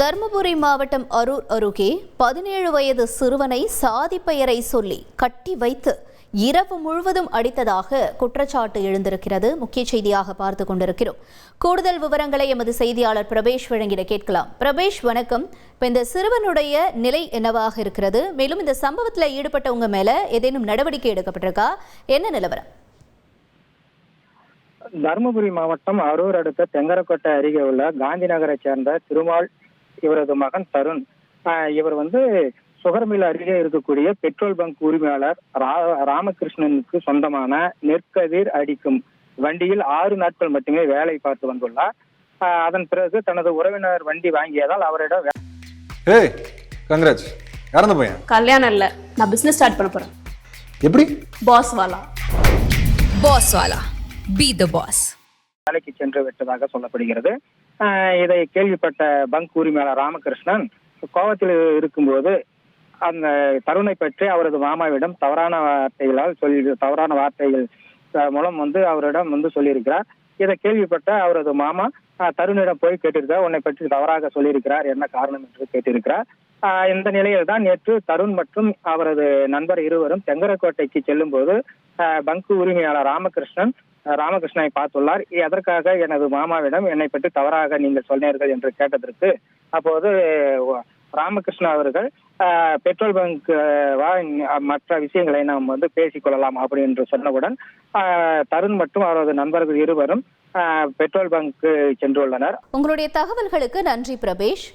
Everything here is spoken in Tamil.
தர்மபுரி மாவட்டம் அரூர் அருகே 17 வயது சிறுவனை சாதி பெயரை சொல்லி கட்டி வைத்து இரவு முழுவதும் அடித்ததாக குற்றச்சாட்டு எழுந்திருக்கிறது. முக்கிய செய்தியாக பார்த்து கொண்டிருக்கிறோம். கூடுதல் விவரங்களை எமது செய்தியாளர் பிரபேஷ் வழங்கிட கேட்கலாம். பிரபேஷ், வணக்கம். இப்போ இந்த சிறுவனுடைய நிலை என்னவாக இருக்கிறது? மேலும் இந்த சம்பவத்தில் ஈடுபட்டவங்க மேல ஏதேனும் நடவடிக்கை எடுக்கப்பட்டிருக்கா? என்ன நிலவரம்? தருமபுரி மாவட்டம் அரூர் அடுத்த தெங்கரக்கோட்டை அருகே உள்ள காந்தி நகரை சேர்ந்த திருமால் இவரது மகன் தருண். இவர் சுகர் மில் அருகே இருக்கக்கூடிய பெட்ரோல் பங்க் உரிமையாளர் ராமகிருஷ்ணனுக்கு சொந்தமான நெற்கதிர் அடிக்கும் வண்டியில் 6 நாட்கள் மட்டுமே வேலை பார்த்து வந்துள்ளார். அதன் பிறகு தனது உறவினர் வண்டி வாங்கியதால் அவரிடம் கல்யாணம் இல்ல, நான் பிசினஸ் ஸ்டார்ட் பண்ண போறேன். எப்படி? பாஸ் வாலா பி தி பாஸ் வேலைக்கு சென்று விட்டதாக சொல்லப்படுகிறது. இதை கேள்விப்பட்ட பங்க் உரிமையாளர் ராமகிருஷ்ணன் கோபத்தில் இருக்கும்போது அந்த தருணை பற்றி அவரது மாமாவிடம் தவறான வார்த்தைகள் மூலம் அவரிடம் சொல்லியிருக்கிறார். இதை கேள்விப்பட்ட அவரது மாமா தருணிடம் போய் கேட்டிருக்கார். உன்னை பற்றி தவறாக சொல்லியிருக்கிறார், என்ன காரணம் என்று கேட்டிருக்கிறார். இந்த நிலையில் தான் நேற்று தருண் மற்றும் அவரது நண்பர் இருவரும் தெங்கரக்கோட்டைக்கு செல்லும் போது பங்கு உரிமையாளர் ராமகிருஷ்ணனை பார்த்துள்ளார். எதற்காக எனது மாமாவிடம் என்னை பற்றி தவறாக நீங்கள் சொன்னீர்கள் என்று கேட்டதற்கு அப்போது ராமகிருஷ்ணா அவர்கள் பெட்ரோல் பங்க் மற்ற விஷயங்களை நாம் பேசிக்கொள்ளலாம் அப்படி என்று சொன்னவுடன் தருண் மற்றும் அவரது நண்பர்கள் இருவரும் பெட்ரோல் பங்க் சென்றுள்ளனர். உங்களுடைய தகவல்களுக்கு நன்றி பிரபேஷ்.